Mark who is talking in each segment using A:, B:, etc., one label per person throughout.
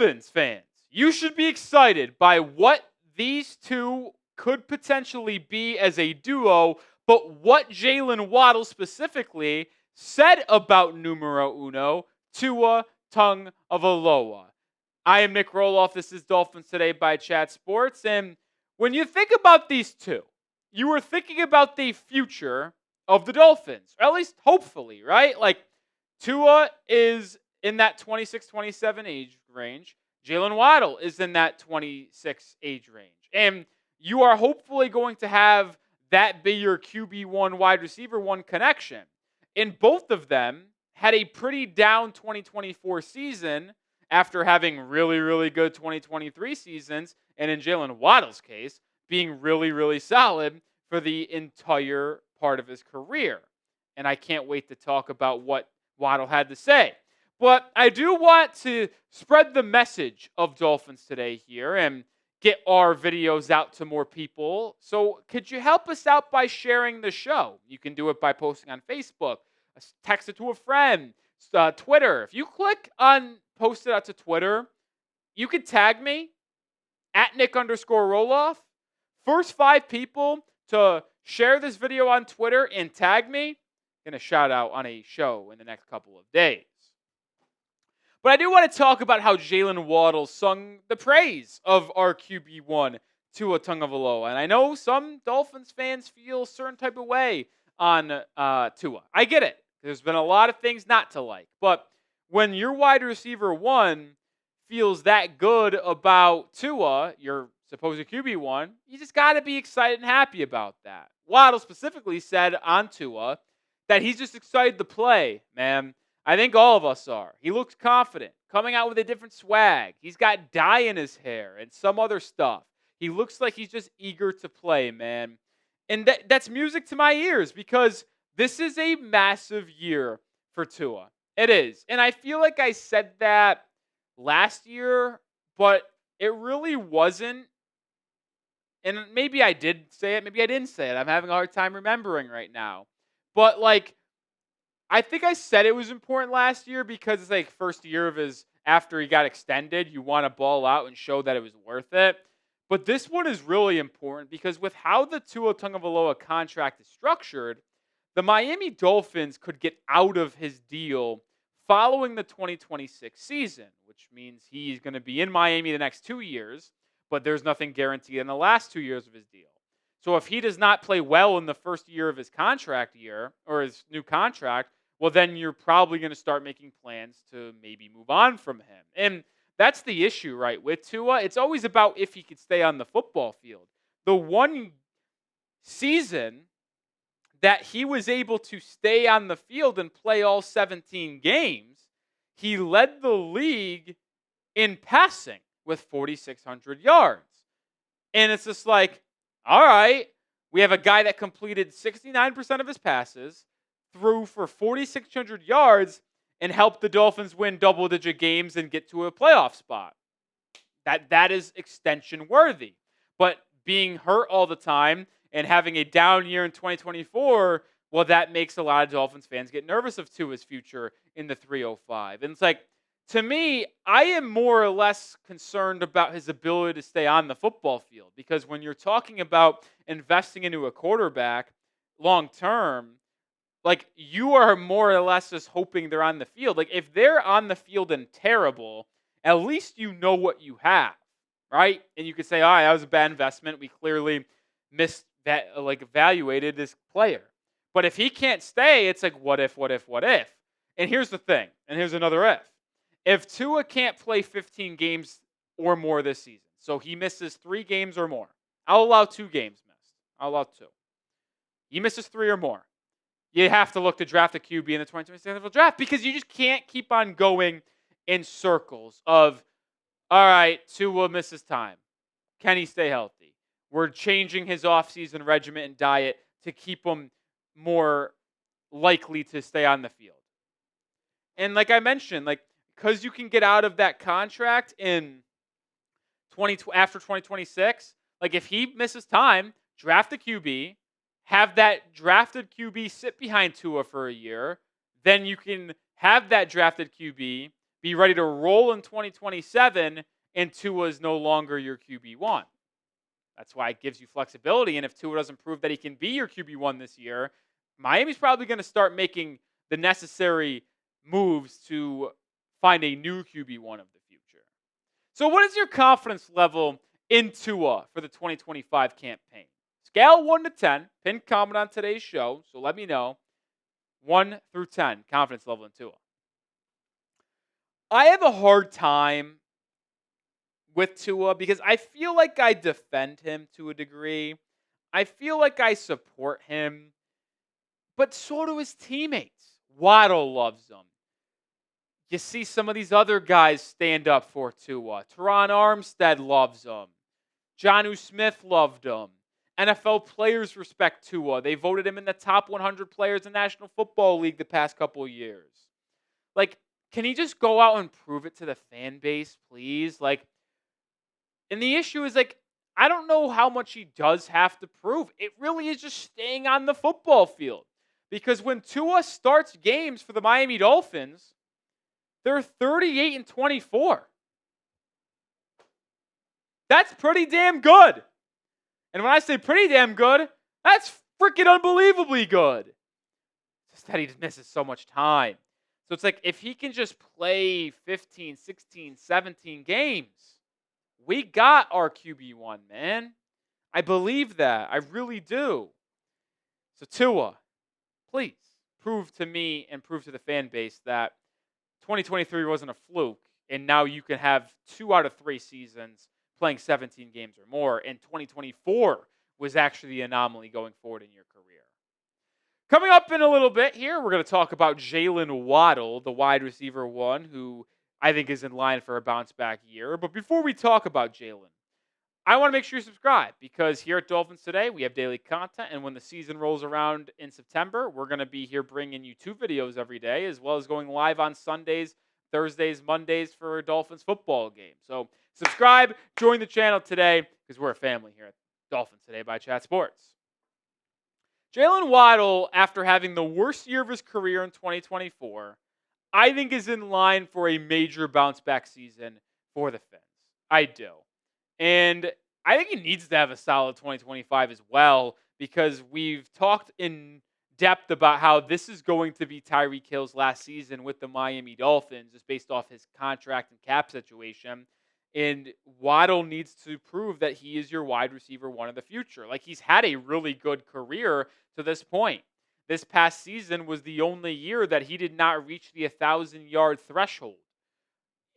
A: Dolphins fans, you should be excited by what these two could potentially be as a duo, but what Jaylen Waddle specifically said about numero uno, Tua Tagovailoa. I am Nic Rohloff. This is Dolphins Today by Chat Sports. And when you think about these two, you were thinking about the future of the Dolphins, or at least hopefully, right? Like, Tua is in that 26, 27 age range. Jaylen Waddle is in that 26 age range. And you are hopefully going to have that be your QB1 wide receiver one connection. And both of them had a pretty down 2024 season after having really, really good 2023 seasons. And in Jaylen Waddle's case, being really, really solid for the entire part of his career. And I can't wait to talk about what Waddle had to say. But I do want to spread the message of Dolphins Today here and get our videos out to more people. So could you help us out by sharing the show? You can do it by posting on Facebook, text it to a friend, Twitter. If you click on post it out to Twitter, you can tag me at Nic_Rohloff. First 5 people to share this video on Twitter and tag me, going to shout out on a show in the next couple of days. But I do want to talk about how Jaylen Waddle sung the praise of our QB1, Tua Tagovailoa. And I know some Dolphins fans feel a certain type of way on Tua. I get it. There's been a lot of things not to like. But when your wide receiver one feels that good about Tua, your supposed QB1, you just got to be excited and happy about that. Waddle specifically said on Tua that he's just excited to play, man. I think all of us are. He looks confident, coming out with a different swag. He's got dye in his hair and some other stuff. He looks like he's just eager to play, man. And that's music to my ears because this is a massive year for Tua. It is. And I feel like I said that last year, but it really wasn't. And maybe I did say it, maybe I didn't say it. I'm having a hard time remembering right now. But like, I think I said it was important last year because it's like first year of his, after he got extended, you want to ball out and show that it was worth it. But this one is really important because with how the Tua Tagovailoa contract is structured, the Miami Dolphins could get out of his deal following the 2026 season, which means he's going to be in Miami the next 2 years, but there's nothing guaranteed in the last 2 years of his deal. So if he does not play well in the first year of his contract year or his new contract, well, then you're probably going to start making plans to maybe move on from him. And that's the issue, right? With Tua, it's always about if he could stay on the football field. The one season that he was able to stay on the field and play all 17 games, he led the league in passing with 4,600 yards. And it's just like, all right, we have a guy that completed 69% of his passes, threw for 4,600 yards, and helped the Dolphins win double-digit games and get to a playoff spot. That is extension worthy. But being hurt all the time and having a down year in 2024, well, that makes a lot of Dolphins fans get nervous of Tua's future in the 305. And it's like, to me, I am more or less concerned about his ability to stay on the football field because when you're talking about investing into a quarterback long term, like you are more or less just hoping they're on the field. Like if they're on the field and terrible, at least you know what you have, right? And you could say, all right, that was a bad investment. We clearly missed that, evaluated this player. But if he can't stay, it's like, what if? And here's the thing, and here's another if. If Tua can't play 15 games or more this season, so he misses 3 games or more, I'll allow 2 games missed. I'll allow 2. He misses 3 or more. You have to look to draft a QB in the 2026 NFL draft because you just can't keep on going in circles of, all right, Tua misses time. Can he stay healthy? We're changing his offseason regimen and diet to keep him more likely to stay on the field. And like I mentioned, because you can get out of that contract in after 2026, if he misses time, draft a QB, have that drafted QB sit behind Tua for a year, then you can have that drafted QB be ready to roll in 2027, and Tua is no longer your QB1. That's why it gives you flexibility. And if Tua doesn't prove that he can be your QB1 this year, Miami's probably going to start making the necessary moves to find a new QB1 of the future. So what is your confidence level in Tua for the 2025 campaign? Scale 1 to 10, pin comment on today's show, so let me know. 1 through 10, confidence level in Tua. I have a hard time with Tua because I feel like I defend him to a degree. I feel like I support him, but so do his teammates. Waddle loves him. You see some of these other guys stand up for Tua. Teron Armstead loves him. Jonnu Smith loved him. NFL players respect Tua. They voted him in the top 100 players in the National Football League the past couple of years. Like, can he just go out and prove it to the fan base, please? Like, and the issue is, like, I don't know how much he does have to prove. It really is just staying on the football field. Because when Tua starts games for the Miami Dolphins, they're 38-24. That's pretty damn good. And when I say pretty damn good, that's freaking unbelievably good. It's just that he just misses so much time. So it's like, if he can just play 15, 16, 17 games, we got our QB1, man. I believe that. I really do. So Tua, please prove to me and prove to the fan base that 2023 wasn't a fluke, and now you can have 2 out of 3 seasons playing 17 games or more, and 2024 was actually the anomaly going forward in your career. Coming up in a little bit here, we're going to talk about Jaylen Waddle, the wide receiver 1, who I think is in line for a bounce-back year. But before we talk about Jaylen, I want to make sure you subscribe, because here at Dolphins Today, we have daily content, and when the season rolls around in September, we're going to be here bringing you 2 videos every day, as well as going live on Sundays, Thursdays, Mondays for a Dolphins football game. So subscribe, join the channel today, because we're a family here at Dolphins Today by Chat Sports. Jaylen Waddle, after having the worst year of his career in 2024, I think is in line for a major bounce-back season for the Fins. I do. And I think he needs to have a solid 2025 as well, because we've talked in depth about how this is going to be Tyreek Hill's last season with the Miami Dolphins, just based off his contract and cap situation. And Waddle needs to prove that he is your wide receiver 1 of the future. Like, he's had a really good career to this point. This past season was the only year that he did not reach the 1,000-yard threshold.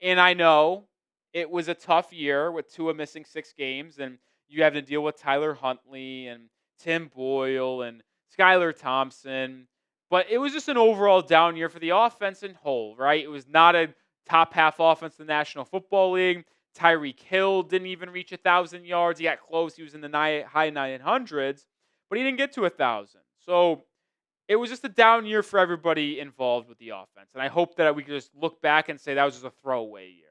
A: And I know it was a tough year with Tua missing 6 games, and you have to deal with Tyler Huntley and Tim Boyle and Skylar Thompson. But it was just an overall down year for the offense in whole, right? It was not a top-half offense in the National Football League. Tyreek Hill didn't even reach 1,000 yards. He got close. He was in the high 900s, but he didn't get to 1,000. So it was just a down year for everybody involved with the offense. And I hope that we can just look back and say that was just a throwaway year.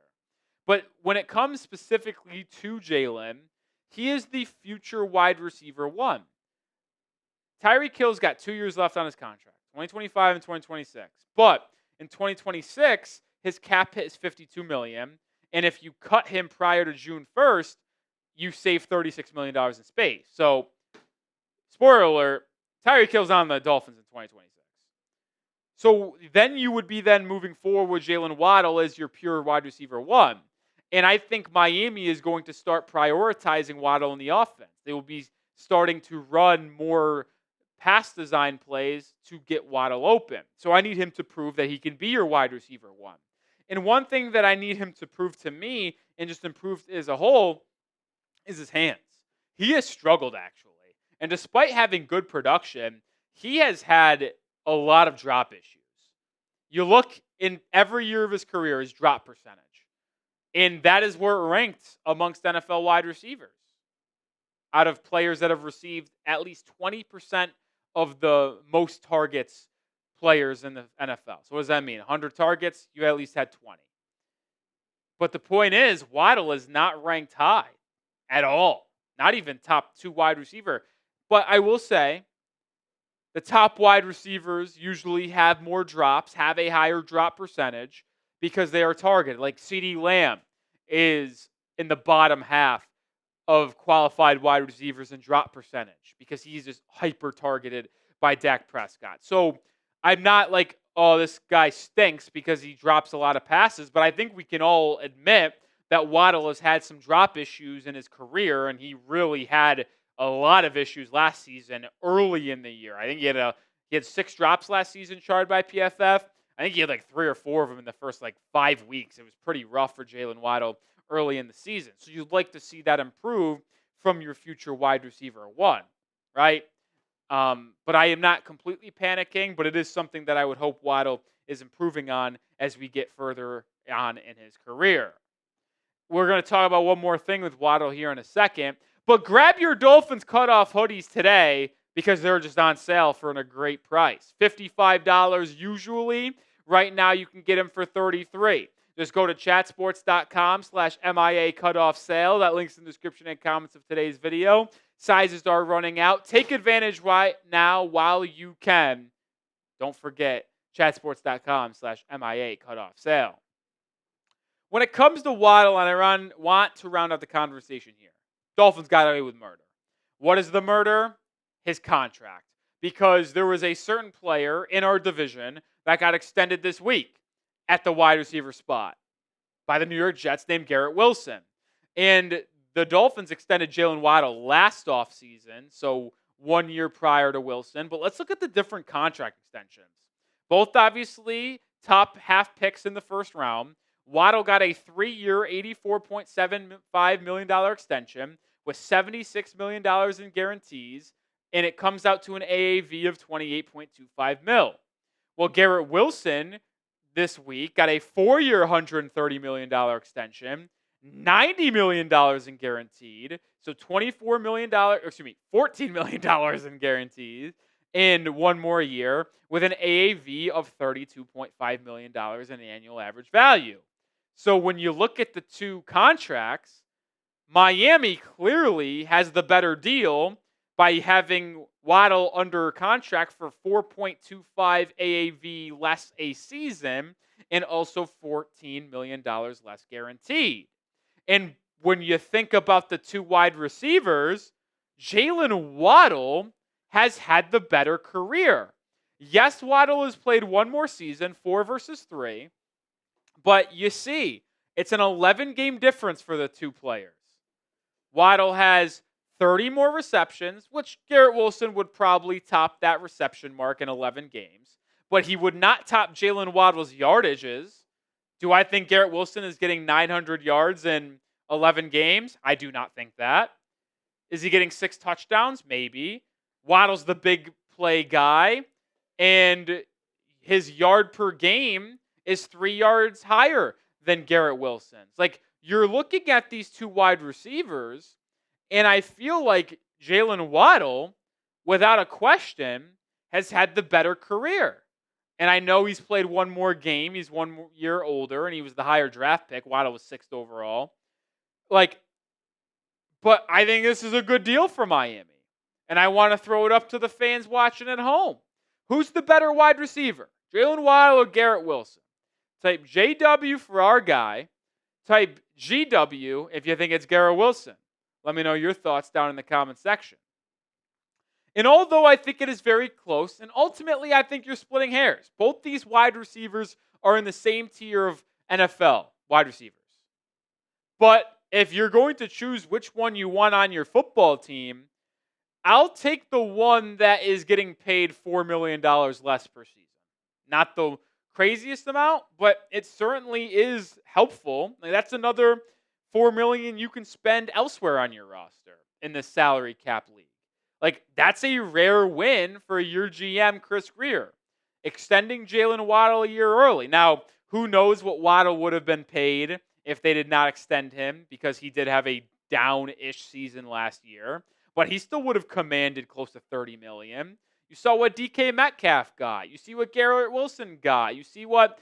A: But when it comes specifically to Jaylen, he is the future wide receiver 1. Tyreek Hill's got 2 years left on his contract, 2025 and 2026. But in 2026, his cap hit is $52 million. And if you cut him prior to June 1st, you save $36 million in space. So, spoiler alert, Tyreek Hill's on the Dolphins in 2026. So then you would be then moving forward with Jaylen Waddle as your pure wide receiver 1. And I think Miami is going to start prioritizing Waddle in the offense. They will be starting to run more pass design plays to get Waddle open. So I need him to prove that he can be your wide receiver 1. And one thing that I need him to prove to me, and just improve as a whole, is his hands. He has struggled, actually. And despite having good production, he has had a lot of drop issues. You look in every year of his career, his drop percentage. And that is where it ranked amongst NFL wide receivers. Out of players that have received at least 20% of the most targets players in the NFL. So what does that mean? 100 targets, you at least had 20. But the point is, Waddle is not ranked high at all. Not even top 2 wide receiver. But I will say, the top wide receivers usually have more drops, have a higher drop percentage, because they are targeted. Like CeeDee Lamb is in the bottom half of qualified wide receivers in drop percentage because he's just hyper targeted by Dak Prescott. So I'm not like, oh, this guy stinks because he drops a lot of passes, but I think we can all admit that Waddle has had some drop issues in his career, and he really had a lot of issues last season early in the year. I think he had 6 drops last season charted by PFF. I think he had like 3 or 4 of them in the first like 5 weeks. It was pretty rough for Jaylen Waddle early in the season. So you'd like to see that improve from your future wide receiver 1, right? But I am not completely panicking, but it is something that I would hope Waddle is improving on as we get further on in his career. We're going to talk about one more thing with Waddle here in a second, but grab your Dolphins cutoff hoodies today because they're just on sale for a great price. $55 usually. Right now you can get them for $33. Just go to chatsports.com/MIA cutoff sale. That link's in the description and comments of today's video. Sizes are running out. Take advantage right now while you can. Don't forget chatsports.com/MIA cutoff sale. When it comes to Waddle, and I want to round out the conversation here, Dolphins got away with murder. What is the murder? His contract. Because there was a certain player in our division that got extended this week at the wide receiver spot by the New York Jets named Garrett Wilson. And the Dolphins extended Jaylen Waddle last offseason, so 1 year prior to Wilson. But let's look at the different contract extensions. Both obviously top half picks in the first round. Waddle got a 3-year, $84.75 million extension with $76 million in guarantees, and it comes out to an AAV of $28.25 million. Well, Garrett Wilson this week got a 4-year, $130 million extension, $90 million in guaranteed, so $14 million in guarantees, and 1 more year with an AAV of $32.5 million in annual average value. So when you look at the 2 contracts, Miami clearly has the better deal by having Waddle under contract for $4.25 AAV less a season and also $14 million less guaranteed. And when you think about the 2 wide receivers, Jaylen Waddle has had the better career. Yes, Waddle has played 1 more season, 4 versus 3, but you see, it's an 11-game difference for the 2 players. Waddle has 30 more receptions, which Garrett Wilson would probably top that reception mark in 11 games, but he would not top Jaylen Waddle's yardages. Do I think Garrett Wilson is getting 900 yards in 11 games? I do not think that. Is he getting 6 touchdowns? Maybe. Waddle's the big play guy, and his yard per game is 3 yards higher than Garrett Wilson's. Like, you're looking at these 2 wide receivers, and I feel like Jaylen Waddle, without a question, has had the better career. And I know he's played 1 more game. He's 1 year older, and he was the higher draft pick. Waddle was 6th overall. But I think this is a good deal for Miami. And I want to throw it up to the fans watching at home. Who's the better wide receiver? Jaylen Waddle or Garrett Wilson? Type JW for our guy. Type GW if you think it's Garrett Wilson. Let me know your thoughts down in the comment section. And although I think it is very close, and ultimately I think you're splitting hairs, both these wide receivers are in the same tier of NFL wide receivers. But if you're going to choose which one you want on your football team, I'll take the one that is getting paid $4 million less per season. Not the craziest amount, but it certainly is helpful. Like, that's another $4 million you can spend elsewhere on your roster in the salary cap league. Like, that's a rare win for your GM, Chris Grier, extending Jaylen Waddle a year early. Now, who knows what Waddle would have been paid if they did not extend him, because he did have a down-ish season last year, but he still would have commanded close to $30 million. You saw what DK Metcalf got. You see what Garrett Wilson got. You see what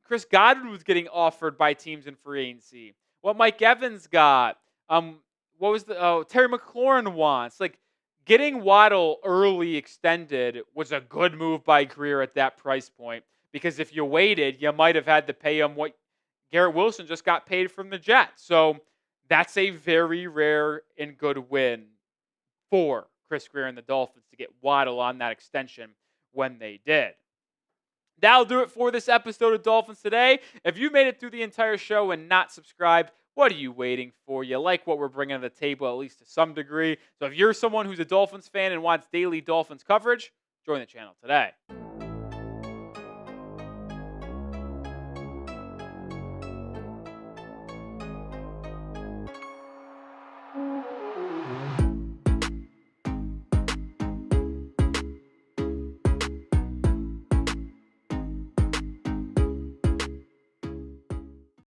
A: Chris Godwin was getting offered by teams in free agency. What Mike Evans got. Terry McLaurin wants. Like, getting Waddle early extended was a good move by Grier at that price point, because if you waited, you might have had to pay him what Garrett Wilson just got paid from the Jets. So that's a very rare and good win for Chris Grier and the Dolphins to get Waddle on that extension when they did. That'll do it for this episode of Dolphins Today. If you made it through the entire show and not subscribed, what are you waiting for? You like what we're bringing to the table, at least to some degree. So if you're someone who's a Dolphins fan and wants daily Dolphins coverage, join the channel today.